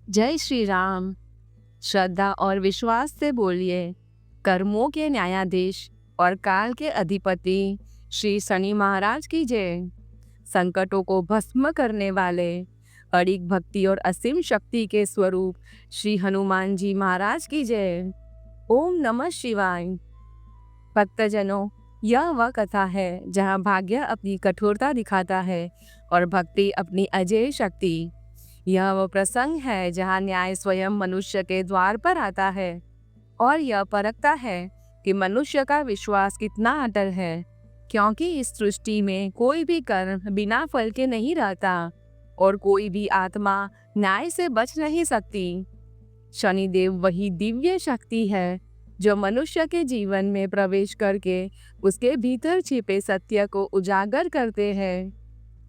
जय श्री राम। श्रद्धा और विश्वास से बोलिए। कर्मों के न्यायाधीश और काल के अधिपति श्री शनि महाराज की जय। संकटों को भस्म करने वाले, अड़िग भक्ति और असीम शक्ति के स्वरूप श्री हनुमान जी महाराज की जय। ओम नमः शिवाय। भक्तजनों, यह वह कथा है जहाँ भाग्य अपनी कठोरता दिखाता है और भक्ति अपनी अजेय शक्ति। यह वह प्रसंग है जहाँ न्याय स्वयं मनुष्य के द्वार पर आता है और यह परखता है कि मनुष्य का विश्वास कितना अटल है, क्योंकि इस सृष्टि में कोई भी कर्म बिना फल के नहीं रहता और कोई भी आत्मा न्याय से बच नहीं सकती। शनिदेव वही दिव्य शक्ति है जो मनुष्य के जीवन में प्रवेश करके उसके भीतर छिपे सत्य को उजागर करते हैं,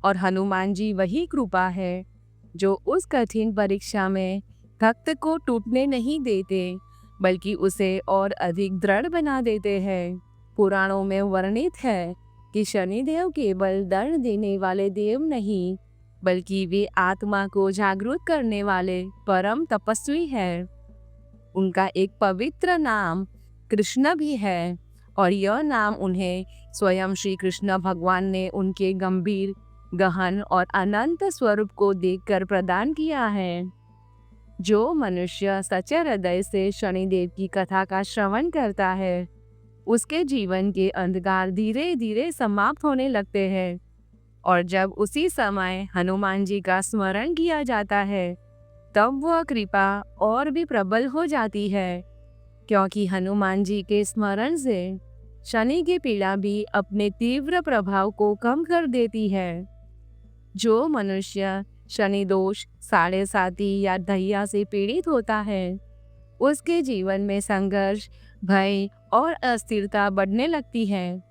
और हनुमान जी वही कृपा है जो उस कठिन परीक्षा में भक्त को टूटने नहीं देते, बल्कि उसे और अधिक दृढ़ बना देते हैं। पुराणों में वर्णित है कि शनिदेव केवल दंड देने वाले देव नहीं, बल्कि वे आत्मा को जागरूक करने वाले परम तपस्वी हैं। उनका एक पवित्र नाम कृष्ण भी है, और यह नाम उन्हें स्वयं श्री कृष्ण भगवान ने उनके गंभीर, गहन और अनंत स्वरूप को देखकर प्रदान किया है। जो मनुष्य सच्चे हृदय से शनिदेव की कथा का श्रवण करता है, उसके जीवन के अंधकार धीरे धीरे समाप्त होने लगते हैं, और जब उसी समय हनुमान जी का स्मरण किया जाता है, तब वह कृपा और भी प्रबल हो जाती है, क्योंकि हनुमान जी के स्मरण से शनि की पीड़ा भी अपने तीव्र प्रभाव को कम कर देती है। जो मनुष्य शनि दोष, साढ़े साती या ढैया से पीड़ित होता है, उसके जीवन में संघर्ष, भय और अस्थिरता बढ़ने लगती है।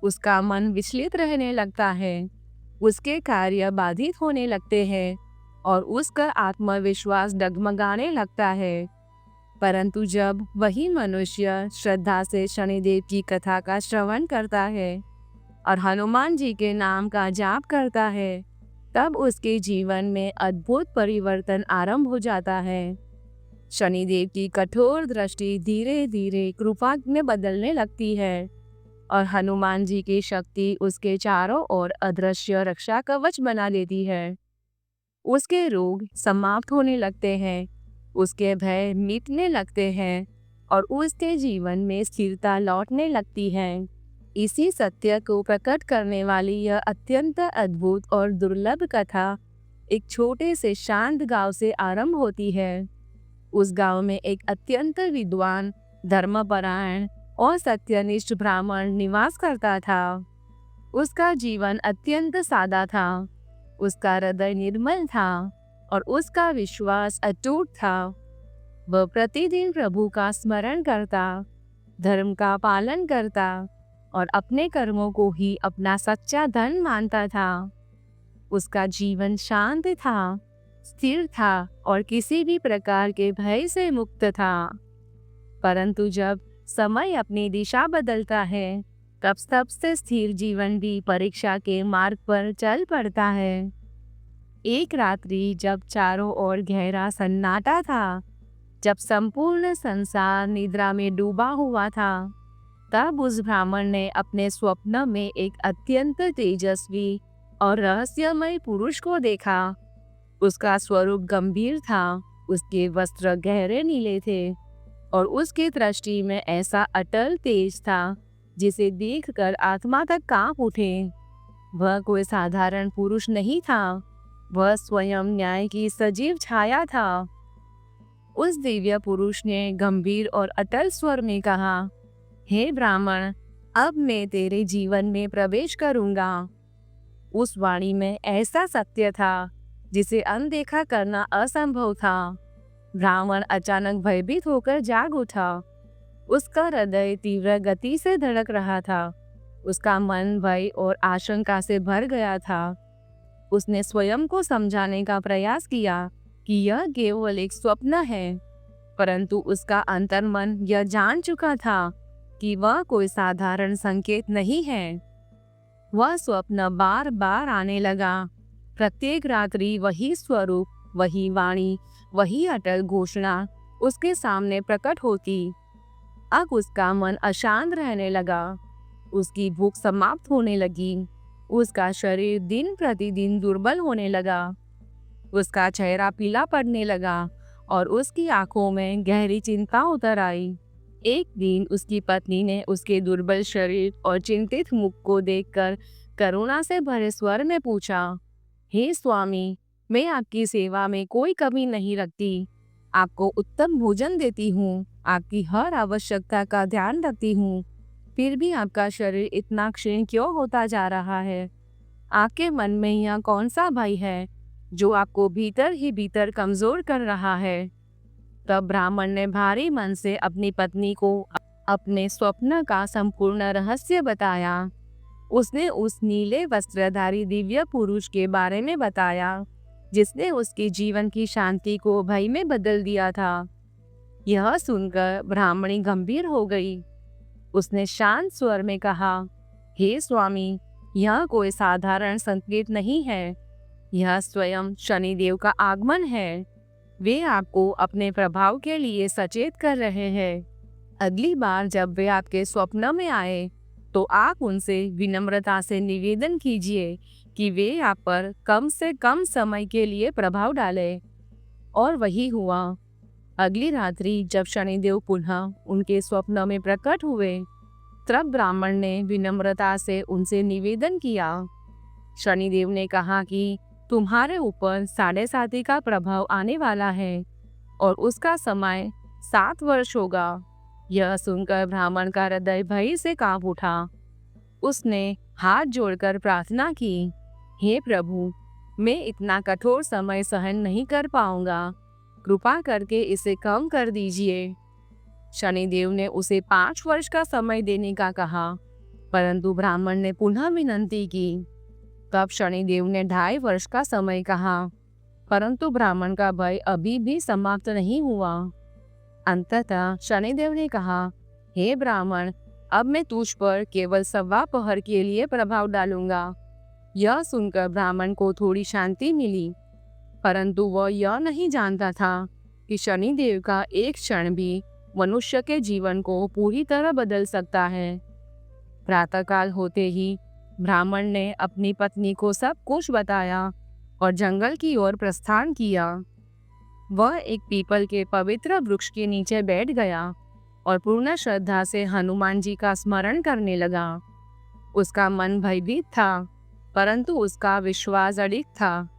उसका मन विचलित रहने लगता है, उसके कार्य बाधित होने लगते हैं और उसका आत्मविश्वास डगमगाने लगता है। परंतु जब वही मनुष्य श्रद्धा से शनिदेव की कथा का श्रवण करता है और हनुमान जी के नाम का जाप करता है, तब उसके जीवन में अद्भुत परिवर्तन आरंभ हो जाता है। शनिदेव की कठोर दृष्टि धीरे धीरे कृपा में बदलने लगती है, और हनुमान जी की शक्ति उसके चारों ओर अदृश्य रक्षा कवच बना देती है। उसके रोग समाप्त होने लगते हैं, उसके भय मिटने लगते हैं और उसके जीवन में स्थिरता लौटने लगती है। इसी सत्य को प्रकट करने वाली यह अत्यंत अद्भुत और दुर्लभ कथा एक छोटे से शांत गांव से आरंभ होती है। उस गांव में एक अत्यंत विद्वान, धर्मपरायण और सत्यनिष्ठ ब्राह्मण निवास करता था। उसका जीवन अत्यंत सादा था, उसका हृदय निर्मल था और उसका विश्वास अटूट था। वह प्रतिदिन प्रभु का स्मरण करता, धर्म का पालन करता और अपने कर्मों को ही अपना सच्चा धन मानता था। उसका जीवन शांत था, स्थिर था और किसी भी प्रकार के भय से मुक्त था। परंतु जब समय अपनी दिशा बदलता है, तब सबसे स्थिर जीवन भी परीक्षा के मार्ग पर चल पड़ता है। एक रात्रि जब चारों ओर गहरा सन्नाटा था, जब संपूर्ण संसार निद्रा में डूबा हुआ था, तब उस ब्राह्मण ने अपने स्वप्न में एक अत्यंत तेजस्वी और रहस्यमय पुरुष को देखा। उसका स्वरूप गंभीर था, उसके वस्त्र गहरे नीले थे और उसकी दृष्टि में ऐसा अटल तेज था जिसे देखकर आत्मा तक कांप उठे। वह कोई साधारण पुरुष नहीं था, वह स्वयं न्याय की सजीव छाया था। उस दिव्य पुरुष ने गंभीर और अटल स्वर में कहा, हे ब्राह्मण, अब मैं तेरे जीवन में प्रवेश करूंगा। उस वाणी में ऐसा सत्य था जिसे अनदेखा करना असंभव था। ब्राह्मण अचानक भयभीत होकर जाग उठा। उसका हृदय तीव्र गति से धड़क रहा था, उसका मन भय और आशंका से भर गया था। उसने स्वयं को समझाने का प्रयास किया कि यह केवल एक स्वप्न है, परंतु उसका अंतर्मन यह जान चुका था कि वह कोई साधारण संकेत नहीं है। वह स्वप्न बार बार आने लगा। प्रत्येक रात्रि वही स्वरूप, वही वाणी, वही अटल घोषणा उसके सामने प्रकट होती। अब उसका मन अशांत रहने लगा, उसकी भूख समाप्त होने लगी, उसका शरीर दिन प्रतिदिन दुर्बल होने लगा, उसका चेहरा पीला पड़ने लगा और उसकी आंखों में गहरी चिंता उतर आई। एक दिन उसकी पत्नी ने उसके दुर्बल शरीर और चिंतित मुख को देखकर करुणा से भरे स्वर में पूछा, हे स्वामी, मैं आपकी सेवा में कोई कमी नहीं रखती, आपको उत्तम भोजन देती हूँ, आपकी हर आवश्यकता का ध्यान रखती हूँ, फिर भी आपका शरीर इतना क्षीण क्यों होता जा रहा है? आपके मन में यह कौन सा भय है जो आपको भीतर ही भीतर कमजोर कर रहा है? तब ब्राह्मण ने भारी मन से अपनी पत्नी को अपने स्वप्न का संपूर्ण रहस्य बताया। उसने उस नीले वस्त्रधारी दिव्य पुरुष के बारे में बताया जिसने उसके जीवन की शांति को भय में बदल दिया था। यह सुनकर ब्राह्मणी गंभीर हो गई। उसने शांत स्वर में कहा, हे स्वामी, यह कोई साधारण संकेत नहीं है, यह स्वयं शनिदेव का आगमन है। वे आपको अपने प्रभाव के लिए सचेत कर रहे हैं। अगली बार जब वे आपके स्वप्न में आए तो आप उनसे विनम्रता से निवेदन कीजिए कि वे आप पर कम से कम समय के लिए प्रभाव डालें। और वही हुआ। अगली रात्रि जब शनिदेव पुनः उनके स्वप्न में प्रकट हुए, तब ब्राह्मण ने विनम्रता से उनसे निवेदन किया। शनिदेव ने कहा कि तुम्हारे ऊपर 7.5 का प्रभाव आने वाला है और उसका समय 7 वर्ष होगा। यह सुनकर ब्राह्मण का हृदय भय से कांप उठा। उसने हाथ जोड़कर प्रार्थना की, हे प्रभु, मैं इतना कठोर समय सहन नहीं कर पाऊंगा, कृपा करके इसे कम कर दीजिए। शनिदेव ने उसे 5 वर्ष का समय देने का कहा, परंतु ब्राह्मण ने पुनः विनंती की। तब शनिदेव ने 2.5 वर्ष का समय कहा, परंतु ब्राह्मण का भय अभी भी समाप्त नहीं हुआ। अंततः शनिदेव ने कहा, हे ब्राह्मण, अब मैं तुझ पर केवल 1.25 पहर के लिए प्रभाव डालूंगा। यह सुनकर ब्राह्मण को थोड़ी शांति मिली, परंतु वह यह नहीं जानता था कि शनिदेव का एक क्षण भी मनुष्य के जीवन को पूरी तरह बदल सकता है। प्रातःकाल होते ही ब्राह्मण ने अपनी पत्नी को सब कुछ बताया और जंगल की ओर प्रस्थान किया। वह एक पीपल के पवित्र वृक्ष के नीचे बैठ गया और पूर्ण श्रद्धा से हनुमान जी का स्मरण करने लगा। उसका मन भयभीत था, परंतु उसका विश्वास अडिग था।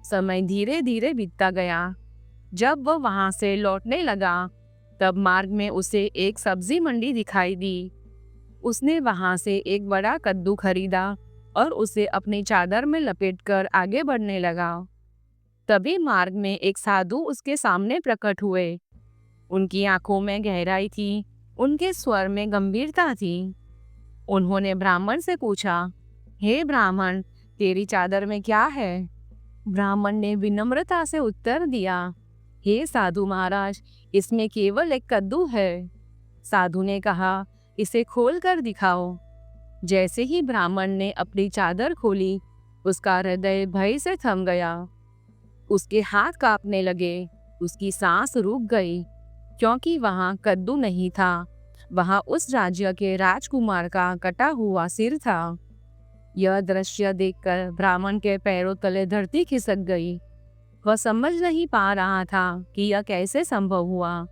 समय धीरे धीरे बीतता गया। जब वह वहां से लौटने लगा, तब मार्ग में उसे एक सब्जी मंडी दिखाई दी। उसने वहां से एक बड़ा कद्दू खरीदा और उसे अपनी चादर में लपेटकर आगे बढ़ने लगा। तभी मार्ग में एक साधु उसके सामने प्रकट हुए। उनकी आंखों में गहराई थी, उनके स्वर में गंभीरता थी। उन्होंने ब्राह्मण से पूछा, हे ब्राह्मण, तेरी चादर में क्या है? ब्राह्मण ने विनम्रता से उत्तर दिया, हे साधु महाराज, इसमें केवल एक कद्दू है। साधु ने कहा, इसे खोल कर दिखाओ। जैसे ही ब्राह्मण ने अपनी चादर खोली, उसका हृदय भय से थम गया। उसके हाथ कांपने लगे, उसकी सांस रुक गई, क्योंकि वहां कद्दू नहीं था, वहां उस राज्य के राजकुमार का कटा हुआ सिर था। यह दृश्य देखकर ब्राह्मण के पैरों तले धरती खिसक गई। वह समझ नहीं पा रहा था कि यह कैसे संभव हुआ।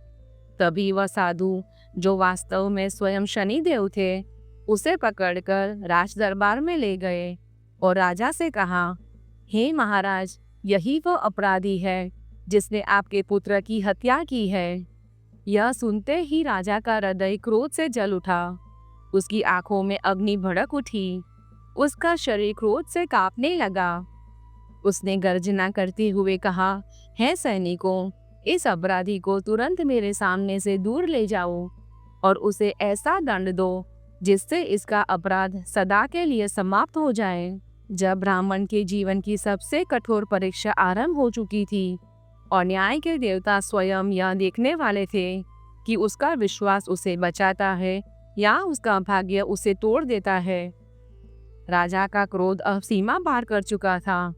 तभी वह साधु, जो वास्तव में स्वयं शनिदेव थे, उसे पकड़कर राज दरबार में ले गए और राजा से कहा, हे महाराज, यही वो अपराधी है जिसने आपके पुत्र की हत्या की है। यह सुनते ही राजा का हृदय क्रोध से जल उठा। उसकी आंखों में अग्नि भड़क उठी, उसका शरीर क्रोध से कांपने लगा। उसने गर्जना करते हुए कहा, हे सैनिकों, इस अपराधी को तुरंत मेरे सामने से दूर ले जाओ और उसे ऐसा दंड दो जिससे इसका अपराध सदा के लिए समाप्त हो जाए। जब ब्राह्मण के जीवन की सबसे कठोर परीक्षा आरंभ हो चुकी थी और न्याय के देवता स्वयं यह देखने वाले थे कि उसका विश्वास उसे बचाता है या उसका भाग्य उसे तोड़ देता है, राजा का क्रोध अब सीमा पार कर चुका था।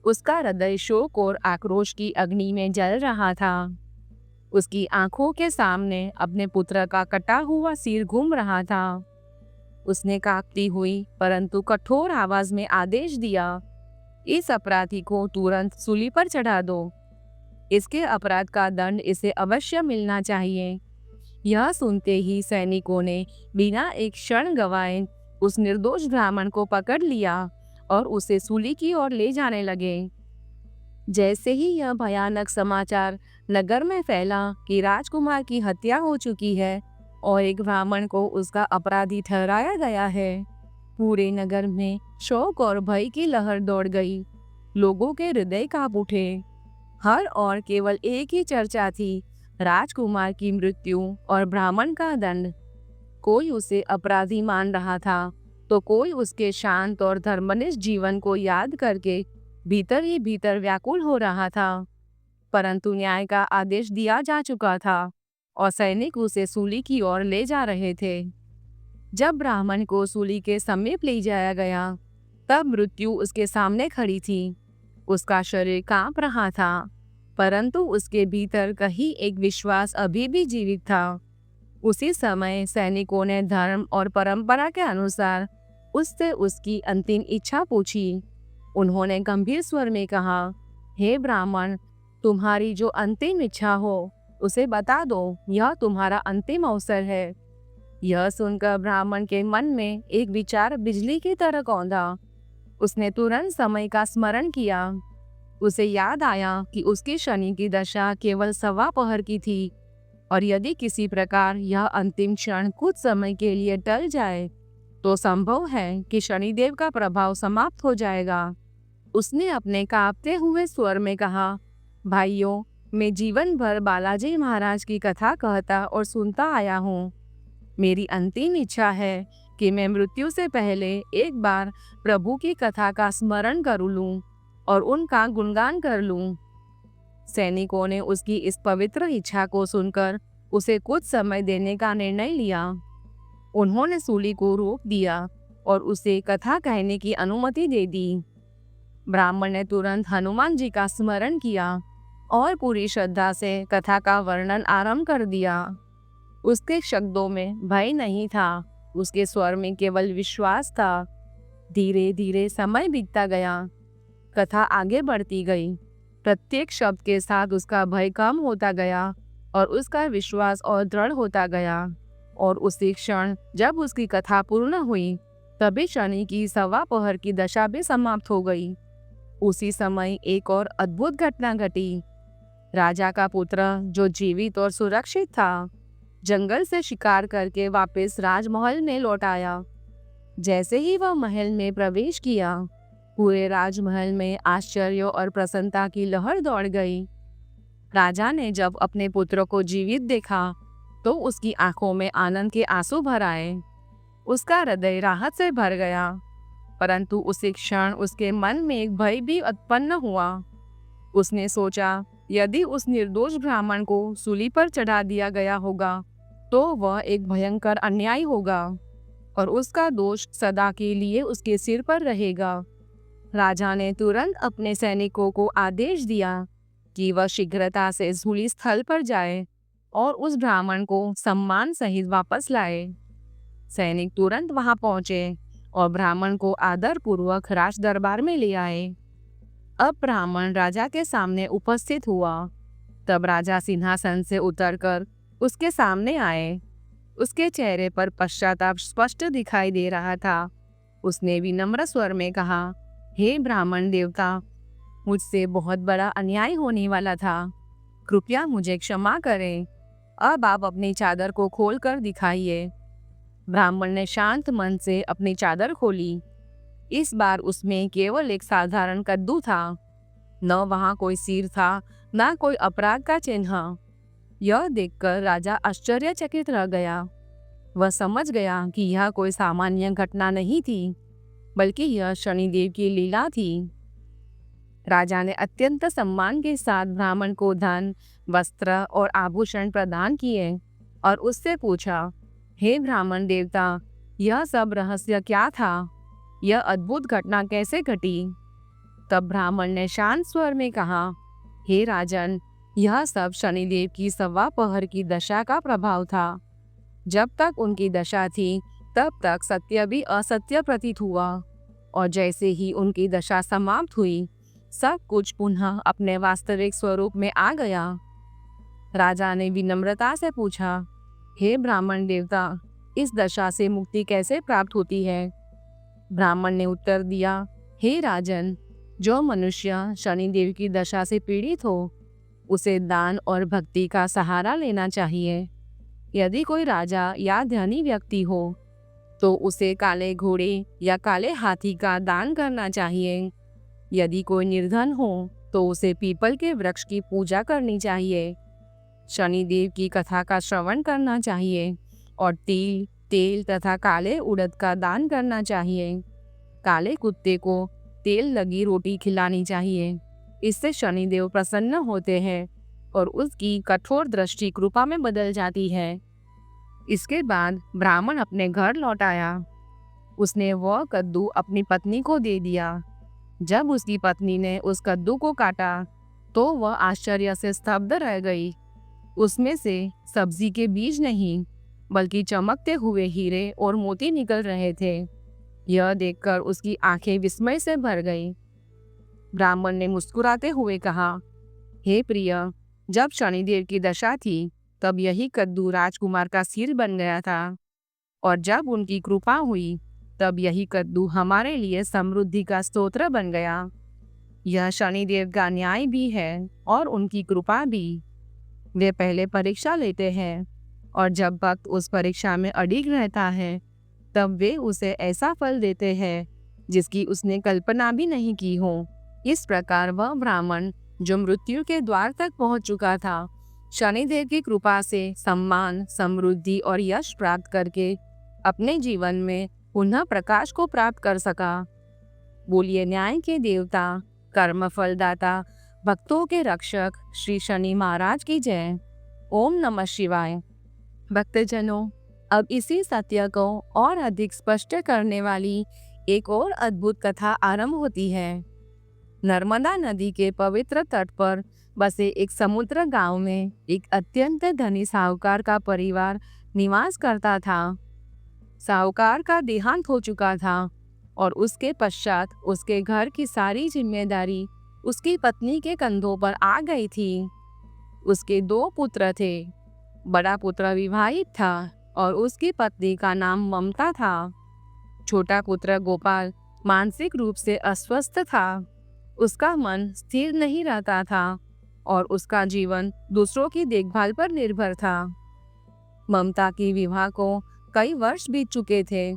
उसका हृदय शोक और आक्रोश की अग्नि में जल रहा था। उसकी आंखों के सामने अपने पुत्र का कटा हुआ सिर घूम रहा था। उसने कांपती हुई परंतु कठोर आवाज में आदेश दिया, इस अपराधी को तुरंत सूली पर चढ़ा दो। इसके अपराध का दंड इसे अवश्य मिलना चाहिए। यह सुनते ही सैनिकों ने बिना एक क्षण गवाए उस निर्दोष ब्राह्मण को पकड़ लिया और उसे सूली की ओर ले जाने लगे। जैसे ही यह भयानक समाचार नगर में फैला कि राजकुमार की हत्या हो चुकी है और एक ब्राह्मण को उसका अपराधी ठहराया गया है, पूरे नगर में शोक और भय की लहर दौड़ गई। लोगों के हृदय कांप उठे। हर और केवल एक ही चर्चा थी, राजकुमार की मृत्यु और ब्राह्मण का दंड। कोई उसे अपराधी मान रहा था तो कोई उसके शांत और धर्मनिष्ठ जीवन को याद करके भीतर ही भीतर व्याकुल हो रहा था। परंतु न्याय का आदेश दिया जा चुका था और सैनिक उसे सूली की ओर ले जा रहे थे। जब ब्राह्मण को सूली के समीप ले जाया गया तब मृत्यु उसके सामने खड़ी थी। उसका शरीर कांप रहा था, परंतु उसके भीतर कहीं एक विश्वास अभी भी जीवित था। उसी समय सैनिकों ने धर्म और परंपरा के अनुसार उससे उसकी अंतिम इच्छा पूछी। उन्होंने गंभीर स्वर में कहा, हे ब्राह्मण, तुम्हारी जो अंतिम इच्छा हो उसे बता दो, यह तुम्हारा अंतिम अवसर है। यह सुनकर ब्राह्मण के मन में एक विचार बिजली की तरह कौंधा। उसने तुरंत समय का स्मरण किया। उसे याद आया कि उसकी शनि की दशा केवल 1.25 पहर की थी और यदि किसी प्रकार यह अंतिम क्षण कुछ समय के लिए टल जाए तो संभव है कि शनिदेव का प्रभाव समाप्त हो जाएगा। उसने अपने कांपते हुए स्वर में कहा, भाइयों, मैं जीवन भर बालाजी महाराज की कथा कहता और सुनता आया हूँ। मेरी अंतिम इच्छा है कि मैं मृत्यु से पहले एक बार प्रभु की कथा का स्मरण कर लूं और उनका गुणगान कर लूं। सैनिकों ने उसकी इस पवित्र इच्छा को सुनकर उसे कुछ समय देने का निर्णय लिया। उन्होंने सूली को रोक दिया और उसे कथा कहने की अनुमति दे दी। ब्राह्मण ने तुरंत हनुमान जी का स्मरण किया और पूरी श्रद्धा से कथा का वर्णन आरंभ कर दिया। उसके शब्दों में भय नहीं था, उसके स्वर में केवल विश्वास था। धीरे धीरे समय बीतता गया। कथा आगे बढ़ती गई। प्रत्येक शब्द के साथ उसका भय कम होता गया और उसका विश्वास और दृढ़ होता गया। और उसी क्षण जब उसकी कथा पूर्ण हुई तभी शनि की 1.25 पहर की दशा भी समाप्त हो गई। उसी समय एक और अद्भुत घटना घटी। राजा का पुत्र, जो जीवित और सुरक्षित था, जंगल से शिकार करके वापस राजमहल में लौट आया। जैसे ही वह महल में प्रवेश किया, पूरे राजमहल में आश्चर्य और प्रसन्नता की लहर दौड़ गई। राजा ने जब अपने पुत्र को जीवित देखा तो उसकी आंखों में आनंद के आंसू भर आए। उसका हृदय राहत से भर गया, परंतु उसी क्षण उसके मन में एक भय भी उत्पन्न हुआ। उसने सोचा, यदि उस निर्दोष ब्राह्मण को सूली पर चढ़ा दिया गया होगा तो वह एक भयंकर अन्याय होगा और उसका दोष सदा के लिए उसके सिर पर रहेगा। राजा ने तुरंत अपने सैनिकों को आदेश दिया कि वह शीघ्रता से सूली स्थल पर जाए और उस ब्राह्मण को सम्मान सहित वापस लाए। सैनिक तुरंत वहां पहुंचे और ब्राह्मण को आदर पूर्वक राज दरबार में ले आए। अब ब्राह्मण राजा के सामने उपस्थित हुआ। तब राजा सिंहासन से उतरकर उसके सामने आए। उसके चेहरे पर पश्चाताप स्पष्ट दिखाई दे रहा था। उसने विनम्र स्वर में कहा, हे ब्राह्मण देवता, मुझसे बहुत बड़ा अन्याय होने वाला था। कृपया मुझे क्षमा करें। अब आप अपनी चादर को खोलकर दिखाइए। ब्राह्मण ने शांत मन से अपनी चादर खोली। इस बार उसमें केवल एक साधारण कद्दू था। न वहां कोई सिर था, न कोई अपराध का चिन्ह। यह देखकर राजा आश्चर्यचकित रह गया। वह समझ गया कि यह कोई सामान्य घटना नहीं थी, बल्कि यह शनिदेव की लीला थी। राजा ने अत्यंत सम्मान के साथ ब्राह्मण को धन, वस्त्र और आभूषण प्रदान किए और उससे पूछा, हे ब्राह्मण देवता, यह सब रहस्य क्या था? यह अद्भुत घटना कैसे घटी? तब ब्राह्मण ने शांत स्वर में कहा, हे राजन, यह सब शनिदेव की सवा पहर की दशा का प्रभाव था। जब तक उनकी दशा थी तब तक सत्य भी असत्य प्रतीत हुआ, और जैसे ही उनकी दशा समाप्त हुई सब कुछ पुनः अपने वास्तविक स्वरूप में आ गया। राजा ने विनम्रता से पूछा, हे ब्राह्मण देवता, इस दशा से मुक्ति कैसे प्राप्त होती है? ब्राह्मण ने उत्तर दिया, हे राजन, जो मनुष्य शनिदेव की दशा से पीड़ित हो उसे दान और भक्ति का सहारा लेना चाहिए। यदि कोई राजा या धनी व्यक्ति हो तो उसे काले घोड़े या काले हाथी का दान करना चाहिए। यदि कोई निर्धन हो तो उसे पीपल के वृक्ष की पूजा करनी चाहिए। शनिदेव की कथा का श्रवण करना चाहिए और तिल, तेल तथा काले उड़द का दान करना चाहिए। काले कुत्ते को तेल लगी रोटी खिलानी चाहिए। इससे शनिदेव प्रसन्न होते हैं और उसकी कठोर दृष्टि कृपा में बदल जाती है। इसके बाद ब्राह्मण अपने घर लौट आया। उसने वह कद्दू अपनी पत्नी को दे दिया। जब उसकी पत्नी ने उस कद्दू को काटा तो वह आश्चर्य से स्तब्ध रह गई। उसमें से सब्जी के बीज नहीं बल्कि चमकते हुए हीरे और मोती निकल रहे थे। यह देखकर उसकी आंखें विस्मय से भर गईं। ब्राह्मण ने मुस्कुराते हुए कहा, हे प्रिय, जब शनिदेव की दशा थी तब यही कद्दू राजकुमार का सिर बन गया था, और जब उनकी कृपा हुई तब यही कद्दू हमारे लिए समृद्धि का स्तोत्र बन गया। यह शनिदेव का न्याय भी है और उनकी कृपा भी। वे पहले परीक्षा लेते हैं और जब भक्त उस परीक्षा में अडिग रहता है तब वे उसे ऐसा फल देते हैं जिसकी उसने कल्पना भी नहीं की हो। इस प्रकार वह ब्राह्मण जो मृत्यु के द्वार तक पहुंच चुका था, शनिदेव की कृपा से सम्मान, समृद्धि और यश प्राप्त करके अपने जीवन में पुनः प्रकाश को प्राप्त कर सका। बोलिए न्याय के देवता, कर्म फलदाता, भक्तों के रक्षक श्री शनि महाराज की जय। ओम नमः शिवाय। भक्तजनों, अब इसी सत्य को और अधिक स्पष्ट करने वाली एक और अद्भुत कथा आरंभ होती है। नर्मदा नदी के पवित्र तट पर बसे एक समुद्र गांव में एक अत्यंत धनी साहूकार का परिवार निवास करता था। साहूकार का देहांत हो चुका था और उसके पश्चात उसके घर की सारी जिम्मेदारी उसकी पत्नी के कंधों पर आ गई थी। उसके 2 पुत्र थे। बड़ा पुत्र विवाहित था और उसकी पत्नी का नाम ममता था। छोटा पुत्र गोपाल मानसिक रूप से अस्वस्थ था। उसका मन स्थिर नहीं रहता था और उसका जीवन दूसरों की देखभाल पर निर्भर था। ममता की विवाह को कई वर्ष बीत चुके थे,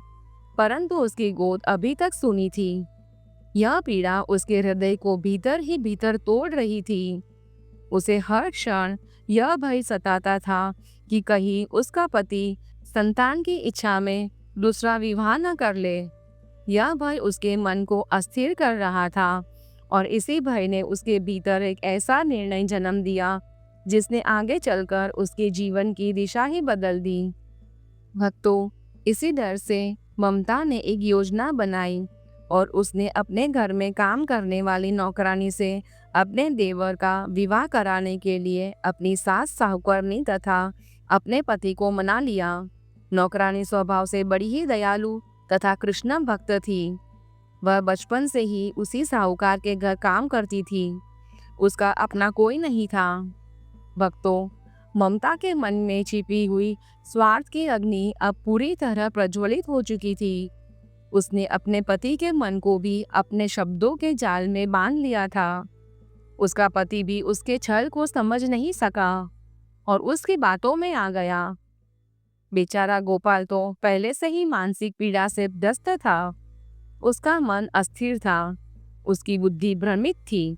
परंतु उसकी गोद अभी तक सूनी थी। यह पीड़ा उसके हृदय को भीतर ही भीतर तोड़ रही थी। उसे हर क्षण यह भय सताता था कि कहीं उसका पति संतान की इच्छा में दूसरा विवाह न कर ले। यह भय उसके मन को अस्थिर कर रहा था और इसी भय ने उसके भीतर एक ऐसा निर्णय जन्म दिया जिसने आगे चलकर उसके जीवन की दिशा ही बदल दी। भक्तों, इसी डर से ममता ने एक योजना बनाई और उसने अपने घर में काम करने वाली नौकरानी से अपने देवर का विवाह कराने के लिए अपनी सास साहूकारनी तथा अपने पति को मना लिया। नौकरानी स्वभाव से बड़ी ही दयालु तथा कृष्ण भक्त थी। वह बचपन से ही उसी साहूकार के घर काम करती थी। उसका अपना कोई नहीं था। भक्तों, ममता के मन में छिपी हुई स्वार्थ की अग्नि अब पूरी तरह प्रज्वलित हो चुकी थी। उसने अपने पति के मन को भी अपने शब्दों के जाल में बांध लिया था। उसका पति भी उसके छल को समझ नहीं सका और उसकी बातों में आ गया। बेचारा गोपाल तो पहले से ही मानसिक पीड़ा से ग्रस्त था। उसका मन अस्थिर था, उसकी बुद्धि भ्रमित थी।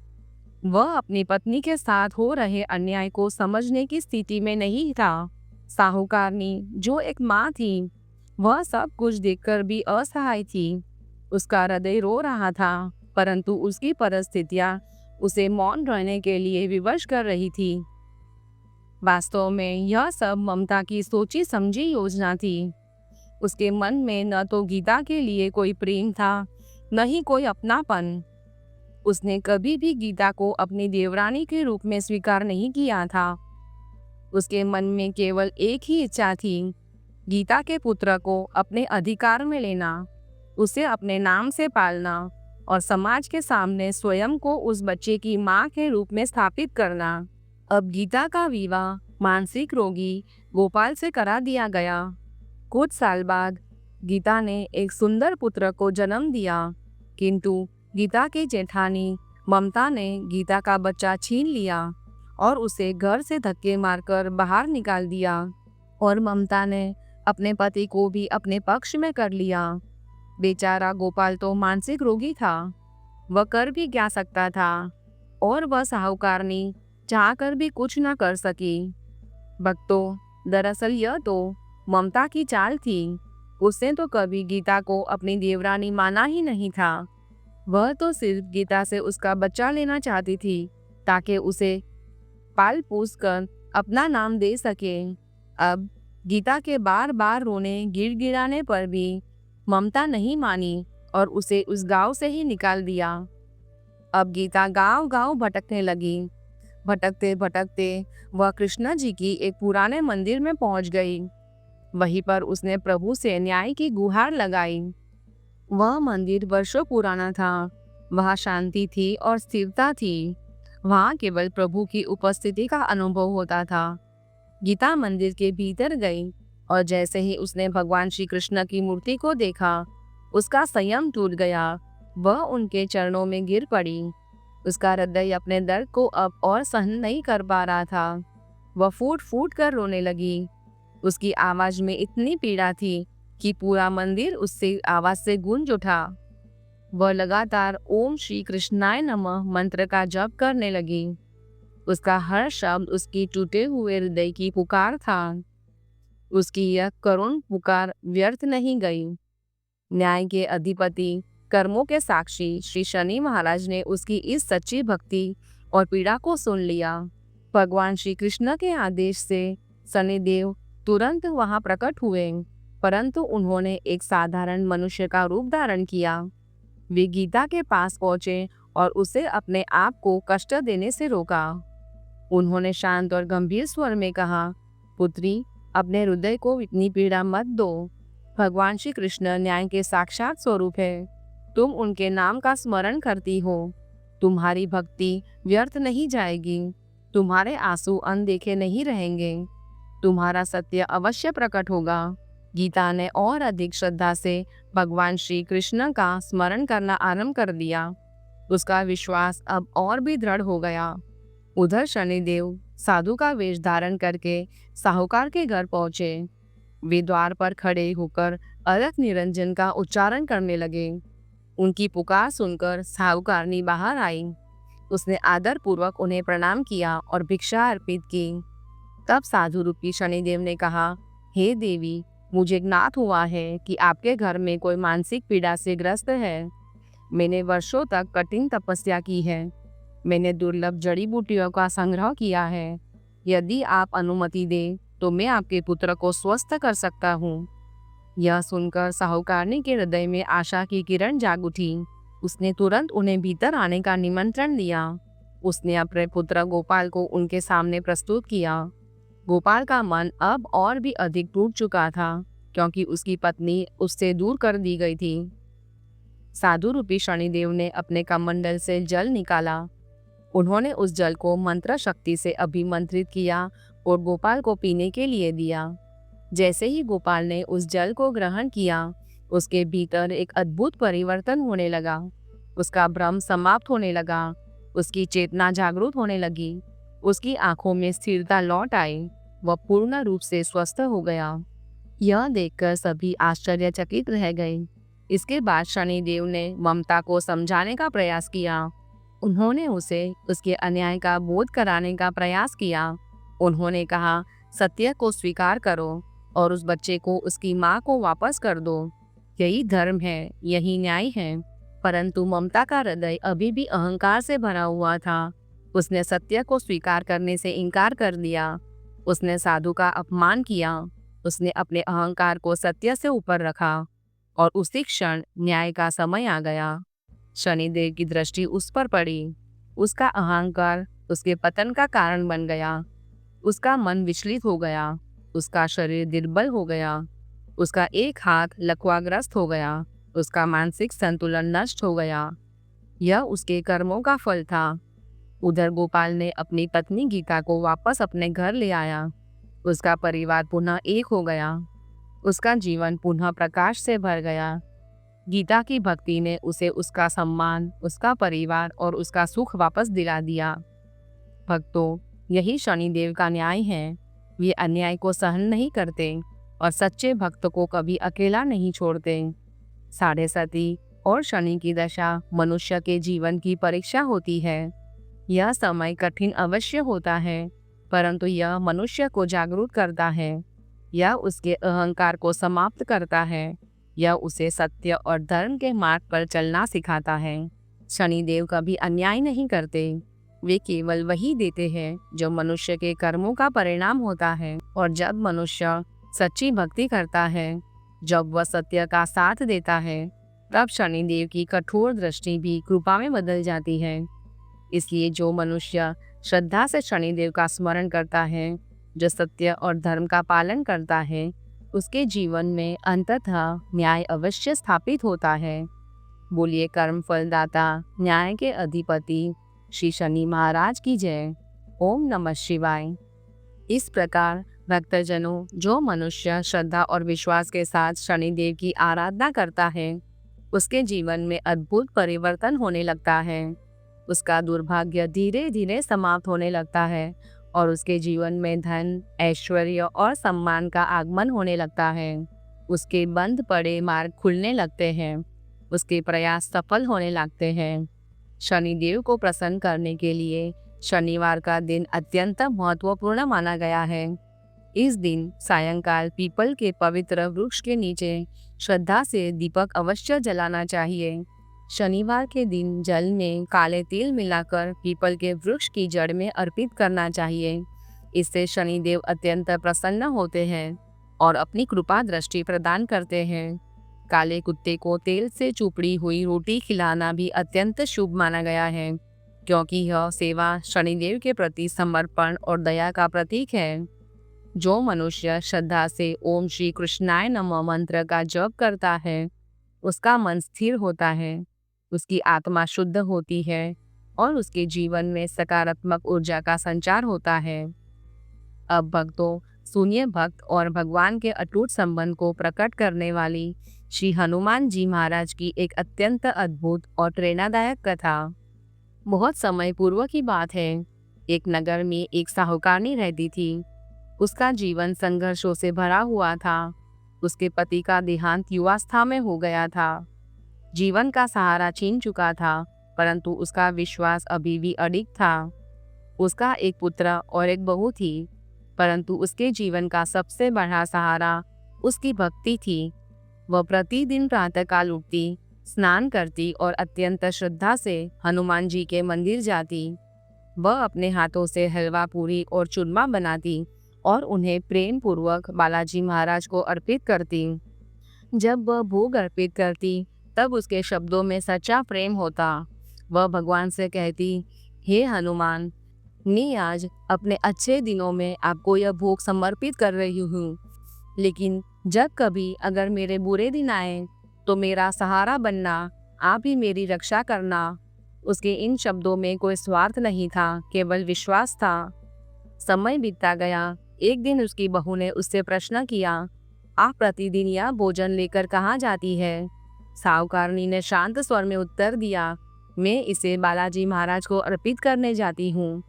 वह अपनी पत्नी के साथ हो रहे अन्याय को समझने की स्थिति में नहीं था। साहूकारनी, जो एक माँ थी, वह सब कुछ देखकर भी असहाय थी। उसका हृदय रो रहा था, परंतु उसकी परिस्थितियां उसे मौन रहने के लिए विवश कर रही थी। वास्तव में यह सब ममता की सोची समझी योजना थी। उसके मन में न तो गीता के लिए कोई प्रेम था, न ही कोई अपनापन। उसने कभी भी गीता को अपनी देवरानी के रूप में स्वीकार नहीं किया था। उसके मन में केवल एक ही इच्छा थी, गीता के पुत्र को अपने अधिकार में लेना, उसे अपने नाम से पालना और समाज के सामने स्वयं को उस बच्चे की मां के रूप में स्थापित करना। अब गीता का विवाह मानसिक रोगी गोपाल से करा दिया गया। कुछ साल बाद गीता ने एक सुंदर पुत्र को जन्म दिया, किंतु गीता की जेठानी ममता ने गीता का बच्चा छीन लिया और उसे घर से धक्के मारकर बाहर निकाल दिया। और ममता ने अपने पति को भी अपने पक्ष में कर लिया। बेचारा गोपाल तो मानसिक रोगी था, वह कर भी क्या सकता था, और वह साहूकारनी चाहकर भी कुछ न कर सकी। भक्तों, दरअसल यह तो ममता की चाल थी। उसने तो कभी गीता को अपनी देवरानी माना ही नहीं था। वह तो सिर्फ गीता से उसका बच्चा लेना चाहती थी ताकि उसे पाल पोस कर अपना नाम दे सके। अब गीता के बार बार रोने गिड़गिड़ाने पर भी ममता नहीं मानी और उसे उस गांव से ही निकाल दिया। अब गीता गांव गांव भटकने लगी। भटकते भटकते वह कृष्णा जी की एक पुराने मंदिर में पहुंच गई। वहीं पर उसने प्रभु से न्याय की गुहार लगाई। वह मंदिर वर्षों पुराना था। वहाँ शांति थी और स्थिरता थी। वहाँ केवल प्रभु की उपस्थिति का अनुभव होता था। गीता मंदिर के भीतर गई और जैसे ही उसने भगवान श्री कृष्ण की मूर्ति को देखा, उसका संयम टूट गया। वह उनके चरणों में गिर पड़ी। उसका हृदय अपने दर्द को अब और सहन नहीं कर पा रहा था। वह फूट फूट कर रोने लगी। उसकी आवाज में इतनी पीड़ा थी कि पूरा मंदिर उससे आवाज से गूंज उठा। वह लगातार ओम श्री कृष्णाय नमः मंत्र का जप करने लगी। उसका हर शब्द उसकी टूटे हुए हृदय की पुकार था। उसकी यह करुण पुकार व्यर्थ नहीं गई। न्याय के अधिपति, कर्मों के साक्षी श्री शनि महाराज ने उसकी इस सच्ची भक्ति और पीड़ा को सुन लिया। भगवान श्री कृष्ण के आदेश से शनिदेव तुरंत वहां प्रकट हुए, परंतु उन्होंने एक साधारण मनुष्य का रूप धारण किया। वे गीता के पास पहुंचे और उसे अपने आप को कष्ट देने से रोका। उन्होंने शांत और गंभीर स्वर में कहा, पुत्री, अपने हृदय को इतनी पीड़ा मत दो। भगवान श्री कृष्ण न्याय के साक्षात स्वरूप है। तुम उनके नाम का स्मरण करती हो। तुम्हारी भक्ति व्यर्थ नहीं जाएगी। तुम्हारे आंसू अनदेखे नहीं रहेंगे। तुम्हारा सत्य अवश्य प्रकट होगा। गीता ने और अधिक श्रद्धा से भगवान श्री कृष्ण का स्मरण करना आरंभ कर दिया। उसका विश्वास अब और भी दृढ़ हो गया। उधर शनिदेव साधु का वेश धारण करके साहूकार के घर पहुंचे। वे द्वार पर खड़े होकर अलख निरंजन का उच्चारण करने लगे। उनकी पुकार सुनकर साहूकारनी बाहर आई। उसने आदर पूर्वक उन्हें प्रणाम किया और भिक्षा अर्पित की। तब साधु रूपी शनिदेव ने कहा, हे देवी, मुझे ज्ञात हुआ है कि आपके घर में कोई मानसिक पीड़ा से ग्रस्त है। मैंने वर्षों तक कठिन तपस्या की है। मैंने दुर्लभ जड़ी बूटियों का संग्रह किया है। यदि आप अनुमति दें तो मैं आपके पुत्र को स्वस्थ कर सकता हूँ। यह सुनकर साहूकारनी के हृदय में आशा की किरण जाग उठी। उसने तुरंत उन्हें भीतर आने का निमंत्रण दिया। उसने अपने पुत्र गोपाल को उनके सामने प्रस्तुत किया। गोपाल का मन अब और भी अधिक टूट चुका था, क्योंकि उसकी पत्नी उससे दूर कर दी गई थी। साधु रूपी शनिदेव ने अपने कमंडल से जल निकाला। उन्होंने उस जल को मंत्र शक्ति से अभिमंत्रित किया और गोपाल को पीने के लिए दिया। जैसे ही गोपाल ने उस जल को ग्रहण किया, उसके भीतर एक अद्भुत परिवर्तन होने लगा। उसका भ्रम समाप्त होने लगा। उसकी चेतना जागृत होने लगी। उसकी आंखों में स्थिरता लौट आई। वह पूर्ण रूप से स्वस्थ हो गया। यह देखकर सभी आश्चर्यचकित रह गए। इसके बाद शनिदेव ने ममता को समझाने का प्रयास किया। उन्होंने उसे उसके अन्याय का बोध कराने का प्रयास किया। उन्होंने कहा, सत्य को स्वीकार करो और उस बच्चे को उसकी माँ को वापस कर दो। यही धर्म है, यही न्याय है। परंतु ममता का हृदय अभी भी अहंकार से भरा हुआ था। उसने सत्य को स्वीकार करने से इनकार कर दिया। उसने साधु का अपमान किया। उसने अपने अहंकार को सत्य से ऊपर रखा और उसी क्षण न्याय का समय आ गया। शनिदेव की दृष्टि उस पर पड़ी। उसका अहंकार उसके पतन का कारण बन गया। उसका मन विचलित हो गया। उसका शरीर दुर्बल हो गया। उसका एक हाथ लकवाग्रस्त हो गया। उसका मानसिक संतुलन नष्ट हो गया। यह उसके कर्मों का फल था। उधर गोपाल ने अपनी पत्नी गीता को वापस अपने घर ले आया। उसका परिवार पुनः एक हो गया। उसका जीवन पुनः प्रकाश से भर गया। गीता की भक्ति ने उसे उसका सम्मान, उसका परिवार और उसका सुख वापस दिला दिया। भक्तों, यही शनिदेव का न्याय है। वे अन्याय को सहन नहीं करते और सच्चे भक्त को कभी अकेला नहीं छोड़ते। साढ़े सती और शनि की दशा मनुष्य के जीवन की परीक्षा होती है। यह समय कठिन अवश्य होता है, परंतु यह मनुष्य को जागरूक करता है। यह उसके अहंकार को समाप्त करता है। यह उसे सत्य और धर्म के मार्ग पर चलना सिखाता है। शनिदेव कभी अन्याय नहीं करते। वे केवल वही देते हैं जो मनुष्य के कर्मों का परिणाम होता है। और जब मनुष्य सच्ची भक्ति करता है, जब वह सत्य का साथ देता है, तब शनिदेव की कठोर दृष्टि भी कृपा में बदल जाती है। इसलिए जो मनुष्य श्रद्धा से शनिदेव का स्मरण करता है, जो सत्य और धर्म का पालन करता है, उसके जीवन में अंततः न्याय अवश्य स्थापित होता है। बोलिए कर्म फलदाता, न्याय के अधिपति श्री शनि महाराज की जय। ओम नमः शिवाय। इस प्रकार भक्तजनों, जो मनुष्य श्रद्धा और विश्वास के साथ शनिदेव की आराधना करता है, उसके जीवन में अद्भुत परिवर्तन होने लगता है। उसका दुर्भाग्य धीरे धीरे समाप्त होने लगता है और उसके जीवन में धन, ऐश्वर्य और सम्मान का आगमन होने लगता है। उसके बंद पड़े मार्ग खुलने लगते हैं। उसके प्रयास सफल होने लगते हैं। शनिदेव को प्रसन्न करने के लिए शनिवार का दिन अत्यंत महत्वपूर्ण माना गया है। इस दिन सायंकाल पीपल के पवित्र वृक्ष के नीचे श्रद्धा से दीपक अवश्य जलाना चाहिए। शनिवार के दिन जल में काले तिल मिलाकर पीपल के वृक्ष की जड़ में अर्पित करना चाहिए। इससे शनिदेव अत्यंत प्रसन्न होते हैं और अपनी कृपा दृष्टि प्रदान करते हैं। काले कुत्ते को तेल से चुपड़ी हुई रोटी खिलाना भी अत्यंत शुभ माना गया है, क्योंकि यह सेवा शनिदेव के प्रति समर्पण और दया का प्रतीक है। जो मनुष्य श्रद्धा से ओम श्री कृष्णाय नमः मंत्र का जप करता है, उसका मन स्थिर होता है, उसकी आत्मा शुद्ध होती है और उसके जीवन में सकारात्मक ऊर्जा का संचार होता है। अब भक्तों, सुनिए भक्त और भगवान के अटूट संबंध को प्रकट करने वाली श्री हनुमान जी महाराज की एक अत्यंत अद्भुत और प्रेरणादायक कथा। बहुत समय पूर्व की बात है। एक नगर में एक साहूकारनी रहती थी। उसका जीवन संघर्षों से भरा हुआ था। उसके पति का देहांत युवावस्था में हो गया था। जीवन का सहारा छीन चुका था, परंतु उसका विश्वास अभी भी अडिग था। उसका एक पुत्र और एक बहू थी, परंतु उसके जीवन का सबसे बड़ा सहारा उसकी भक्ति थी। वह प्रतिदिन प्रातःकाल उठती, स्नान करती और अत्यंत श्रद्धा से हनुमान जी के मंदिर जाती। वह अपने हाथों से हलवा पूरी और चूरमा बनाती और उन्हें प्रेम पूर्वक बालाजी महाराज को अर्पित करती। जब वह भोग अर्पित करती, तब उसके शब्दों में सच्चा प्रेम होता। वह भगवान से कहती, हे हनुमान, मैं आज अपने अच्छे दिनों में आपको यह भोग समर्पित कर रही हूँ, लेकिन जब कभी अगर मेरे बुरे दिन आए तो मेरा सहारा बनना, आप ही मेरी रक्षा करना। उसके इन शब्दों में कोई स्वार्थ नहीं था, केवल विश्वास था। समय बीतता गया। एक दिन उसकी बहू ने उससे प्रश्न किया, आप प्रतिदिन यह भोजन लेकर कहाँ जाती है? साहूकारनी ने शांत स्वर में उत्तर दिया, मैं इसे बालाजी महाराज को अर्पित करने जाती हूँ।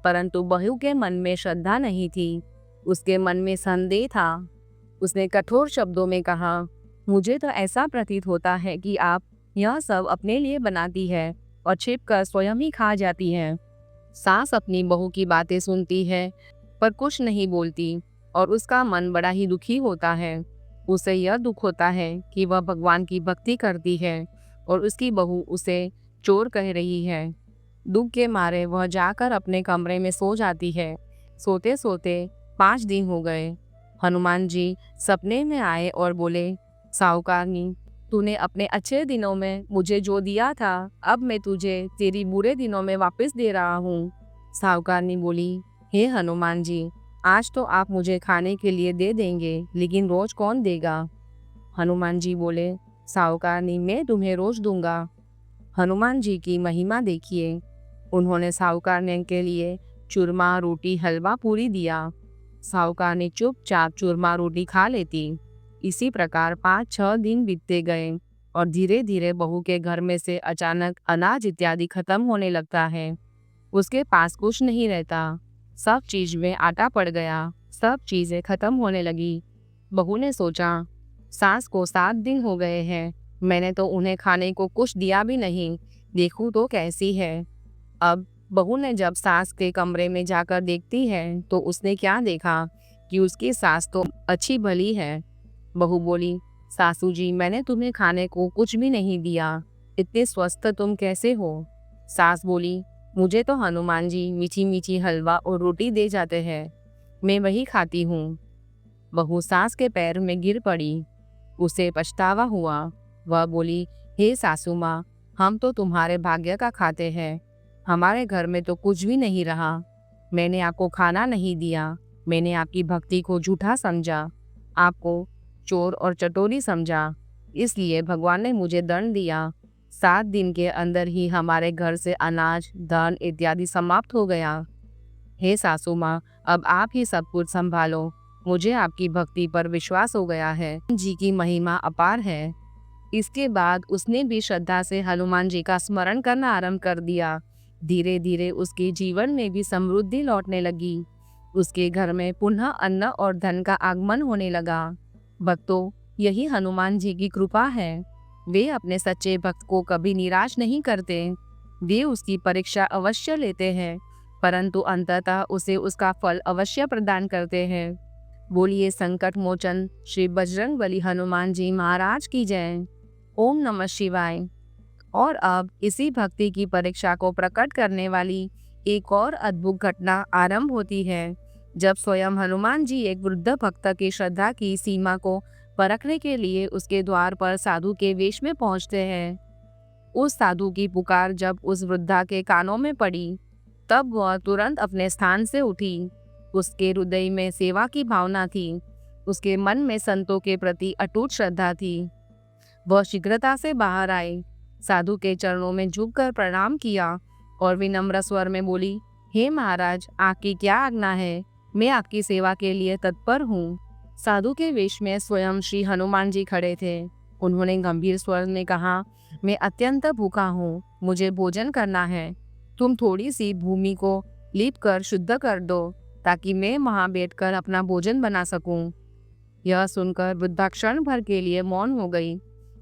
परंतु बहू के मन में श्रद्धा नहीं थी, उसके मन में संदेह था। उसने कठोर शब्दों में कहा, मुझे तो ऐसा प्रतीत होता है कि आप यह सब अपने लिए बनाती है और छिपकर स्वयं ही खा जाती है। सास अपनी बहू की बातें सुनती है पर कुछ नहीं बोलती और उसका मन बड़ा ही दुखी होता है। उसे यह दुख होता है कि वह भगवान की भक्ति करती है और उसकी बहू उसे चोर कह रही है। दुख के मारे वह जाकर अपने कमरे में सो जाती है। सोते सोते 5 दिन हो गए। हनुमान जी सपने में आए और बोले, साहूकारनी, तूने अपने अच्छे दिनों में मुझे जो दिया था, अब मैं तुझे तेरी बुरे दिनों में वापस दे रहा हूँ। साहूकारनी बोली, हे हनुमान जी, आज तो आप मुझे खाने के लिए दे देंगे, लेकिन रोज कौन देगा? हनुमान जी बोले, साहूकारनी, मैं तुम्हें रोज दूंगा। हनुमान जी की महिमा देखिए। उन्होंने साहूकारनी के लिए चूरमा, रोटी, हलवा, पूरी दिया। साहूकारनी चुपचाप चूरमा रोटी खा लेती। इसी प्रकार 5-6 दिन बीतते गए और धीरे धीरे बहू के घर में से अचानक अनाज इत्यादि खत्म होने लगता है। उसके पास कुछ नहीं रहता। सब चीज में आटा पड़ गया। सब चीजें खत्म होने लगी। बहू ने सोचा, सास को 7 दिन हो गए हैं, मैंने तो उन्हें खाने को कुछ दिया भी नहीं, देखूं तो कैसी है। अब बहू ने जब सास के कमरे में जाकर देखती है तो उसने क्या देखा कि उसकी सास तो अच्छी भली है। बहू बोली, सासू जी, मैंने तुम्हें खाने को कुछ भी नहीं दिया, इतने स्वस्थ तुम कैसे हो? सास बोली, मुझे तो हनुमान जी मीठी मीठी हलवा और रोटी दे जाते हैं, मैं वही खाती हूँ। बहू सास के पैर में गिर पड़ी। उसे पछतावा हुआ। वह बोली, हे सासू माँ, हम तो तुम्हारे भाग्य का खाते हैं, हमारे घर में तो कुछ भी नहीं रहा। मैंने आपको खाना नहीं दिया, मैंने आपकी भक्ति को झूठा समझा, आपको चोर और चटोरी समझा, इसलिए भगवान ने मुझे दंड दिया। 7 दिन के अंदर ही हमारे घर से अनाज, धन इत्यादि समाप्त हो गया। हे सासू माँ, अब आप ही सब कुछ संभालो, मुझे आपकी भक्ति पर विश्वास हो गया है, जी की महिमा अपार है। इसके बाद उसने भी श्रद्धा से हनुमान जी का स्मरण करना आरंभ कर दिया। धीरे धीरे उसके जीवन में भी समृद्धि लौटने लगी। उसके घर में पुनः अन्न और धन का आगमन होने लगा। भक्तों, यही हनुमान जी की कृपा है। वे अपने सच्चे भक्त को कभी निराश नहीं करते। वे उसकी परीक्षा अवश्य लेते हैं, परंतु अंततः उसे उसका फल अवश्य प्रदान करते हैं। बोलिए संकट मोचन श्री बजरंगबली हनुमान जी महाराज की जय। ओम नमः शिवाय। और अब इसी भक्ति की परीक्षा को प्रकट करने वाली एक और अद्भुत घटना आरंभ होती है। जब स्वयं हनुमान जी एक वृद्ध भक्त की श्रद्धा की सीमा को परखने के लिए उसके द्वार पर साधु के वेश में पहुंचते हैं। उस साधु की पुकार जब उस वृद्धा के कानों में पड़ी, तब वह तुरंत अपने स्थान से उठी। उसके हृदय में सेवा की भावना थी। उसके मन में संतों के प्रति अटूट श्रद्धा थी। वह शीघ्रता से बाहर आई, साधु के चरणों में झुककर प्रणाम किया और विनम्र स्वर में बोली, हे महाराज, आपकी क्या आज्ञा है? मैं आपकी सेवा के लिए तत्पर हूँ। साधु के वेश में स्वयं श्री हनुमान जी खड़े थे। उन्होंने गंभीर स्वर में कहा, मैं अत्यंत भूखा हूँ, मुझे भोजन करना है। तुम थोड़ी सी भूमि को लीप कर शुद्ध कर दो, ताकि मैं वहाँ बैठकर अपना भोजन बना सकूं। यह सुनकर वृद्धा क्षण भर के लिए मौन हो गई।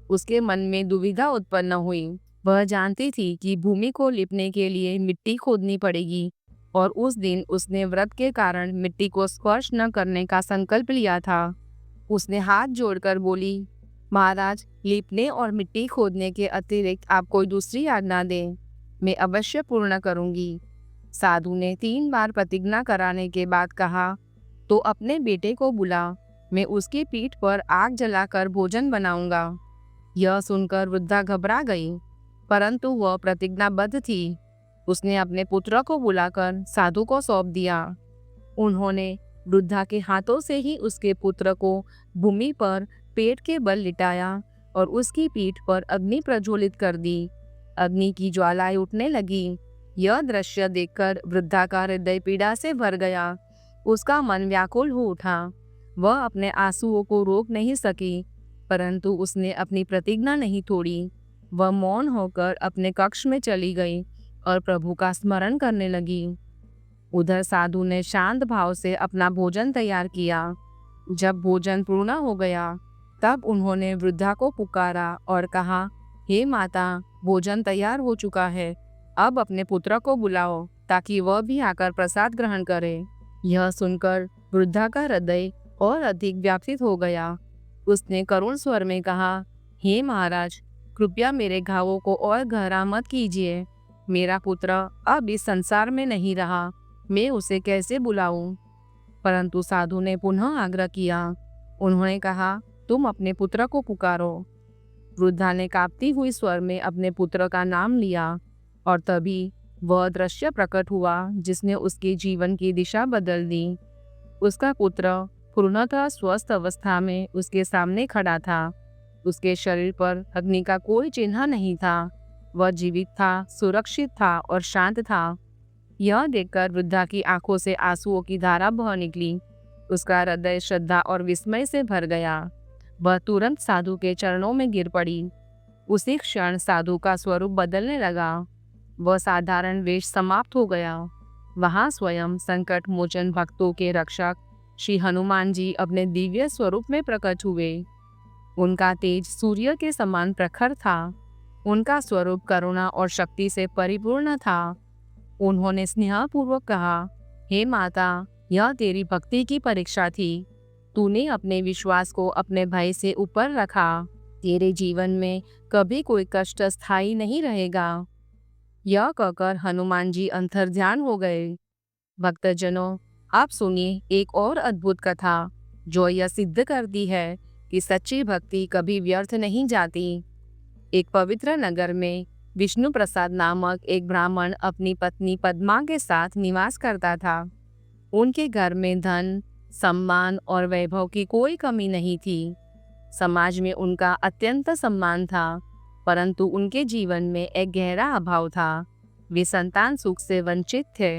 उसके मन में दुविधा उत्पन्न हुई। वह जानती थी कि भूमि को लिपने के लिए मिट्टी खोदनी पड़ेगी और उस दिन उसने व्रत के कारण मिट्टी को स्पर्श न करने का संकल्प लिया था। उसने हाथ जोड़कर बोली, महाराज, लिपने और मिट्टी खोदने के अतिरिक्त आप कोई दूसरी आज्ञा दें, मैं अवश्य पूर्ण करूंगी। साधु ने 3 बार प्रतिज्ञा कराने के बाद कहा, तो अपने बेटे को बुला, मैं उसकी पीठ पर आग जलाकर भोजन बनाऊंगा। यह सुनकर वृद्धा घबरा गई, परंतु वह प्रतिज्ञाबद्ध थी। उसने अपने पुत्र को बुलाकर साधु को सौंप दिया। उन्होंने वृद्धा के हाथों से ही उसके पुत्र को भूमि पर पेट के बल लिटाया और उसकी पीठ पर अग्नि प्रज्वलित कर दी। अग्नि की ज्वालाएं उठने लगी। यह दृश्य देखकर वृद्धा का हृदय पीड़ा से भर गया। उसका मन व्याकुल हो उठा। वह अपने आंसुओं को रोक नहीं सकी, परंतु उसने अपनी प्रतिज्ञा नहीं तोड़ी। वह मौन होकर अपने कक्ष में चली गई और प्रभु का स्मरण करने लगी। उधर साधु ने शांत भाव से अपना भोजन तैयार किया। जब भोजन पूर्ण हो गया, तब उन्होंने वृद्धा को पुकारा और कहा, हे माता, भोजन तैयार हो चुका है, अब अपने पुत्र को बुलाओ ताकि वह भी आकर प्रसाद ग्रहण करे। यह सुनकर वृद्धा का हृदय और अधिक व्याकुल हो गया। उसने करुण स्वर में कहा, हे महाराज, कृपया मेरे घावों को और गहरा मत कीजिए। मेरा पुत्र अब इस संसार में नहीं रहा, मैं उसे कैसे बुलाऊं? परंतु साधु ने पुनः आग्रह किया। उन्होंने कहा, तुम अपने पुत्र को पुकारो। वृद्धा ने कांपती हुई स्वर में अपने पुत्र का नाम लिया और तभी वह दृश्य प्रकट हुआ जिसने उसके जीवन की दिशा बदल दी। उसका पुत्र पूर्णतः स्वस्थ अवस्था में उसके सामने खड़ा था। उसके शरीर पर अग्नि का कोई चिन्ह नहीं था। वह जीवित था, सुरक्षित था और शांत था। यह देखकर वृद्धा की आंखों से आंसुओं की धारा बह निकली। उसका हृदय श्रद्धा और विस्मय से भर गया। वह तुरंत साधु के चरणों में गिर पड़ी। उसी क्षण साधु का स्वरूप बदलने लगा। वह साधारण वेश समाप्त हो गया। वहां स्वयं संकट मोचन भक्तों के रक्षक श्री हनुमान जी अपने दिव्य स्वरूप में प्रकट हुए। उनका तेज सूर्य के समान प्रखर था। उनका स्वरूप करुणा और शक्ति से परिपूर्ण था। उन्होंने स्नेहपूर्वक कहा, हे माता, यह तेरी भक्ति की परीक्षा थी। तूने अपने विश्वास को अपने भय से ऊपर रखा। तेरे जीवन में कभी कोई कष्ट स्थायी नहीं रहेगा। यह कहकर हनुमान जी अंतर्ध्यान हो गए। भक्तजनों, आप सुनिए एक और अद्भुत कथा जो यह सिद्ध करती है कि सच्ची भक्ति कभी व्यर्थ नहीं जाती। एक पवित्र नगर में विष्णु प्रसाद नामक एक ब्राह्मण अपनी पत्नी पद्मा के साथ निवास करता था। उनके घर में धन, सम्मान और वैभव की कोई कमी नहीं थी। समाज में उनका अत्यंत सम्मान था, परंतु उनके जीवन में एक गहरा अभाव था। वे संतान सुख से वंचित थे।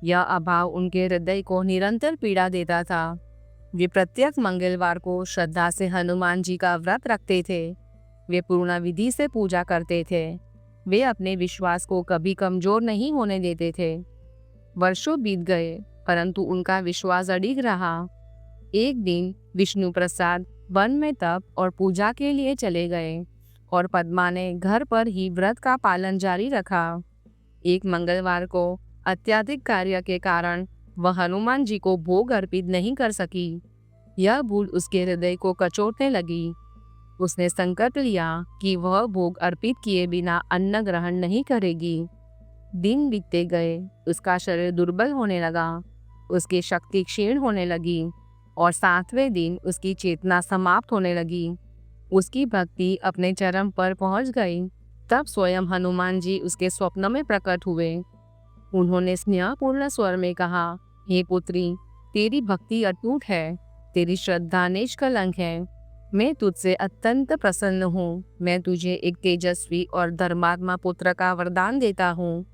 यह अभाव उनके हृदय को निरंतर पीड़ा देता था। वे प्रत्येक मंगलवार को श्रद्धा से हनुमान जी का व्रत रखते थे। वे पूर्ण विधि से पूजा करते थे। वे अपने विश्वास को कभी कमजोर नहीं होने देते थे। वर्षों बीत गए, परंतु उनका विश्वास अडिग रहा। एक दिन विष्णु प्रसाद वन में तप और पूजा के लिए चले गए और पद्मा ने घर पर ही व्रत का पालन जारी रखा। एक मंगलवार को अत्यधिक कार्य के कारण वह हनुमान जी को भोग अर्पित नहीं कर सकी। यह भूल उसके हृदय को कचोटने लगी। उसने संकल्प लिया कि वह भोग अर्पित किए बिना अन्न ग्रहण नहीं करेगी। दिन बीतते गए, उसका शरीर दुर्बल होने लगा। उसकी शक्ति क्षीण होने लगी और 7वें दिन उसकी चेतना समाप्त होने लगी। उसकी भक्ति अपने चरम पर पहुंच गई। तब स्वयं हनुमान जी उसके स्वप्न में प्रकट हुए। उन्होंने स्नेहपूर्ण स्वर में कहा, हे पुत्री, तेरी भक्ति अटूट है, तेरी श्रद्धा निष्कलंक है। मैं तुझसे अत्यंत प्रसन्न हूँ। मैं तुझे एक तेजस्वी और धर्मात्मा पुत्र का वरदान देता हूँ।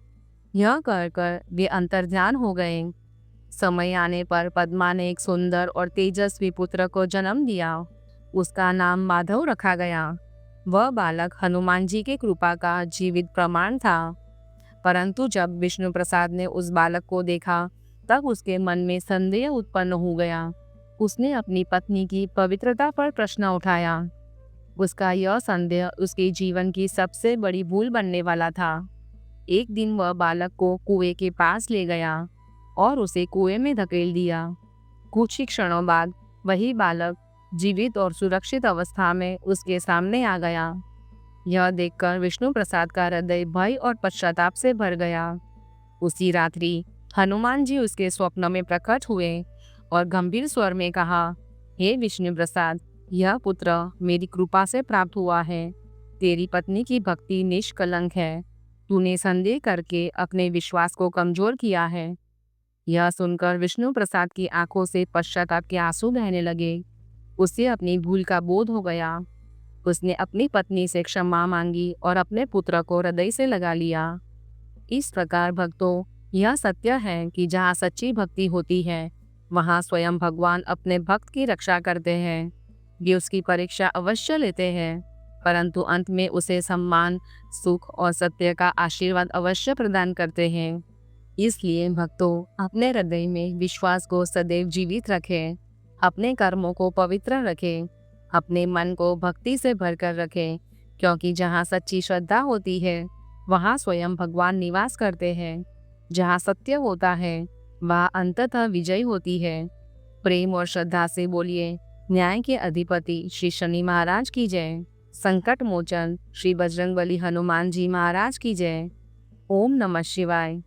यह कहकर वे अंतर्ध्यान हो गए। समय आने पर पद्मा ने एक सुंदर और तेजस्वी पुत्र को जन्म दिया। उसका नाम माधव रखा गया। वह बालक हनुमान जी की कृपा का जीवित प्रमाण था। परंतु जब विष्णु प्रसाद ने उस बालक को देखा, तब उसके मन में संदेह उत्पन्न हो गया। उसने अपनी पत्नी की पवित्रता पर प्रश्न उठाया। उसका यह संदेह उसके जीवन की सबसे बड़ी भूल बनने वाला था। एक दिन वह बालक को कुएं के पास ले गया और उसे कुएं में धकेल दिया। कुछ ही क्षणों बाद वही बालक जीवित और सुरक्षित अवस्था में उसके सामने आ गया। यह देखकर विष्णु प्रसाद का हृदय भय और पश्चाताप से भर गया। उसी रात्रि हनुमान जी उसके स्वप्न में प्रकट हुए और गंभीर स्वर में कहा, हे विष्णु प्रसाद, यह पुत्र मेरी कृपा से प्राप्त हुआ है। तेरी पत्नी की भक्ति निष्कलंक है। तूने संदेह करके अपने विश्वास को कमजोर किया है। यह सुनकर विष्णु प्रसाद की आंखों से पश्चाताप के आंसू बहने लगे। उसे अपनी भूल का बोध हो गया। उसने अपनी पत्नी से क्षमा मांगी और अपने पुत्र को हृदय से लगा लिया। इस प्रकार भक्तों, यह सत्य है कि जहाँ सच्ची भक्ति होती है, वहाँ स्वयं भगवान अपने भक्त की रक्षा करते हैं। वे उसकी परीक्षा अवश्य लेते हैं, परंतु अंत में उसे सम्मान, सुख और सत्य का आशीर्वाद अवश्य प्रदान करते हैं। इसलिए भक्तों, अपने हृदय में विश्वास को सदैव जीवित रखें, अपने कर्मों को पवित्र रखें, अपने मन को भक्ति से भरकर रखें, क्योंकि जहाँ सच्ची श्रद्धा होती है, वहाँ स्वयं भगवान निवास करते हैं। जहाँ सत्य होता है, वहाँ अंततः विजय होती है। प्रेम और श्रद्धा से बोलिए, न्याय के अधिपति श्री शनि महाराज की जय। संकट मोचन श्री बजरंगबली हनुमान जी महाराज की जय। ओम नमः शिवाय।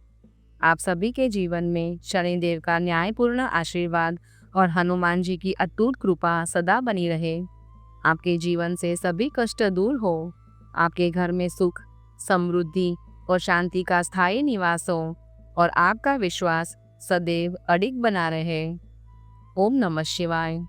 आप सभी के जीवन में शनिदेव का न्यायपूर्ण आशीर्वाद और हनुमान जी की अटूट कृपा सदा बनी रहे। आपके जीवन से सभी कष्ट दूर हो, आपके घर में सुख, समृद्धि और शांति का स्थायी निवास हो और आपका विश्वास सदैव अडिग बना रहे। ओम नमः शिवाय।